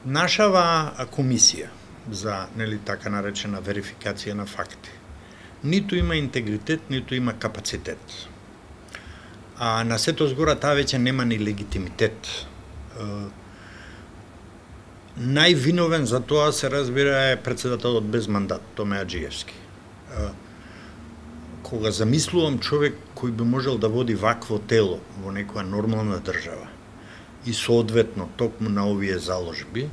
Нашава комисија за така наречена верификација на факти ниту има интегритет, ниту има капацитет. А на сето згора таа веќе нема ни легитимитет. Највиновен за тоа се разбира е председателот без мандат, Томе Аџиевски. Кога замислувам човек кој би можел да води вакво тело во некоја нормална држава и соодветно токму на овие заложби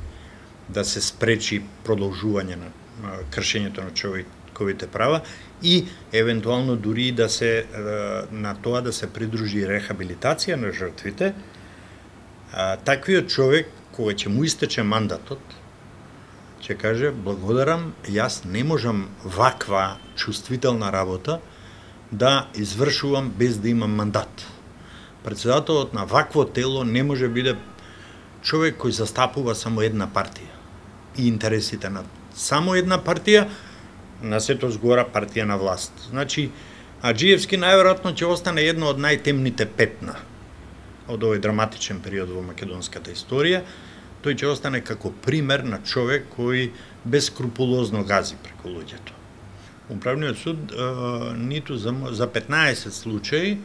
да се спречи продолжување на кршењето на човековите права и евентуално дури да се на тоа да се придружи рехабилитација на жртвите, таквиот човек кога ќе му истече мандатот ќе каже благодарам, јас не можам ваква чувствителна работа да извршувам без да имам мандат. Председателот на вакво тело не може биде човек кој застапува само една партија и интересите на само една партија, на сето згора партија на власт. Значи, Аџиевски најверојатно ќе остане едно од најтемните петна од овој драматичен период во македонската историја. Тој ќе остане како пример на човек кој бескрупулозно гази преку луѓето. Управниот суд ниту за 15 случаи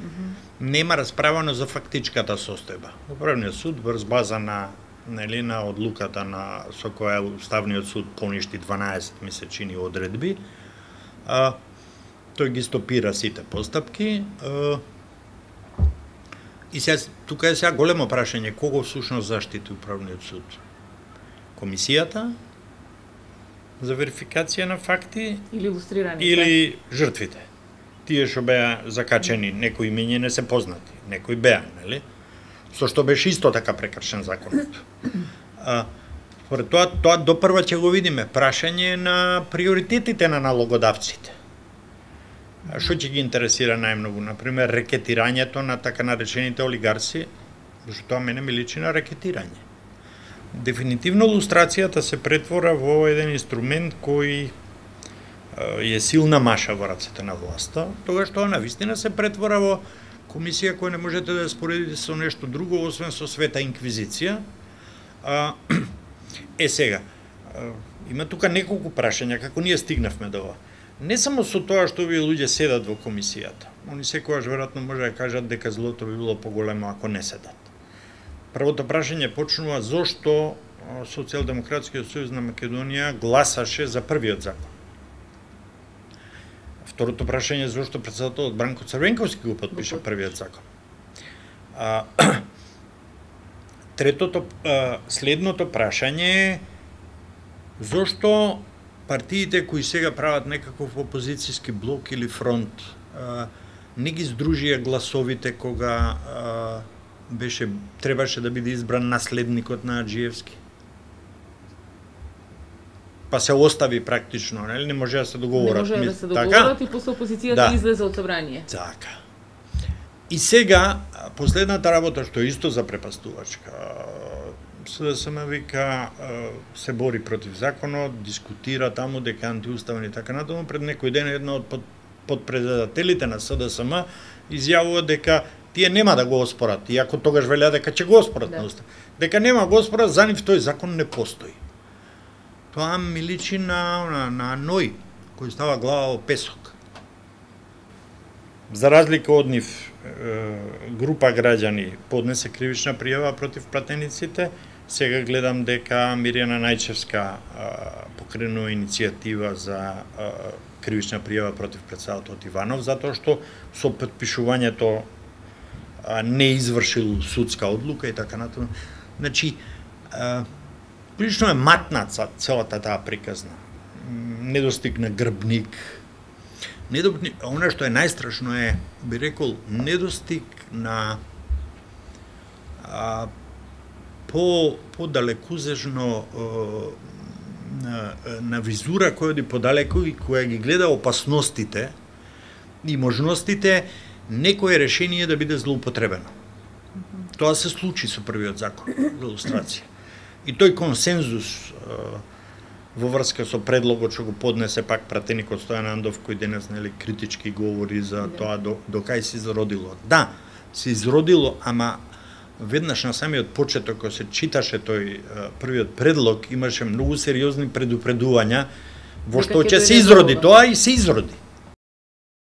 нема расправано за фактичката состојба. Управниот суд врз база на одлуката со која Уставниот суд поништи 12 месечини одредби, тој ги стопира сите постапки. И тука е сега големо прашање кого всушност заштити Управниот суд? Комисијата за верификација на факти или жртвите? Тие што беа закачени, некои имиња не се познати, некои беа, нели? Со што беше исто така прекршен законот. Според тоа допрва ќе го видиме прашање на приоритетите на налогодавците. Што ќе ги интересира најмногу? Например, рекетирањето на така наречените олигарси, зашто тоа мене ми личи на рекетирање. Дефинитивно лустрацијата се претвора во еден инструмент кој е силна маша во рацете на власта, тогаш тоа навистина се претвора во комисија која не можете да ја споредите со нешто друго, освен со Света инквизиција. Сега, има тука неколку прашања, како ние стигнавме до ова. Не само со тоа што овие луѓе седат во комисијата, они секогаш веројатно може да кажат дека злото би било поголемо ако не седат. Првото прашање почнува зошто Социјалдемократскиот сојуз на Македонија гласаше за првиот закон. Второто прашање е зошто председателот Бранко Црвенковски го потпиша првиот закон. Следното прашање е зошто партиите кои сега прават некаков опозицијски блок или фронт не ги здружија гласовите кога требаше да биде избран наследникот на Аџиевски. Па се остави практично, нели? Не може да се договорат. Не може да се договорат и после опозицијата излезе од собрание. Така. И сега, последната работа, што е исто запрепастувачка, СДСМ вика, се бори против законот, дискутира таму дека антиуставен и така натаму. Пред некој ден една од подпредседателите на СДСМ изјавува дека тие нема да го оспорат, иако тогаш велеа дека ќе го оспорат на устав. Дека нема го оспорат, за нив тој закон не постои. Тоа ми личи на Ној, кој става глава во песок. За разлика од нив, група граѓани поднесе кривична пријава против пратениците. Сега гледам дека Мирјана Најчевска покренува иницијатива за кривична пријава против председателот Иванов, затоа што со потпишувањето не извршил судска одлука и така натаму. Значи, прилично е матнаца целата таа приказна. Недостиг на грбник. Оно што е најстрашно е, би рекол, недостиг на подалекузежно на визура која оди подалеку и која ги гледа опасностите и можностите некое решение да биде злоупотребено. Тоа се случи со првиот закон за лустрација. И тој консензус во врска со предлогот што го поднесе пак пратеникот Стојан Андов, кој денес критички говори за тоа до кај се изродило. Да, се изродило, ама веднаш на самиот почеток, кога се читаше тој првиот предлог, имаше многу сериозни предупредувања во што ќе се изроди тоа и се изроди.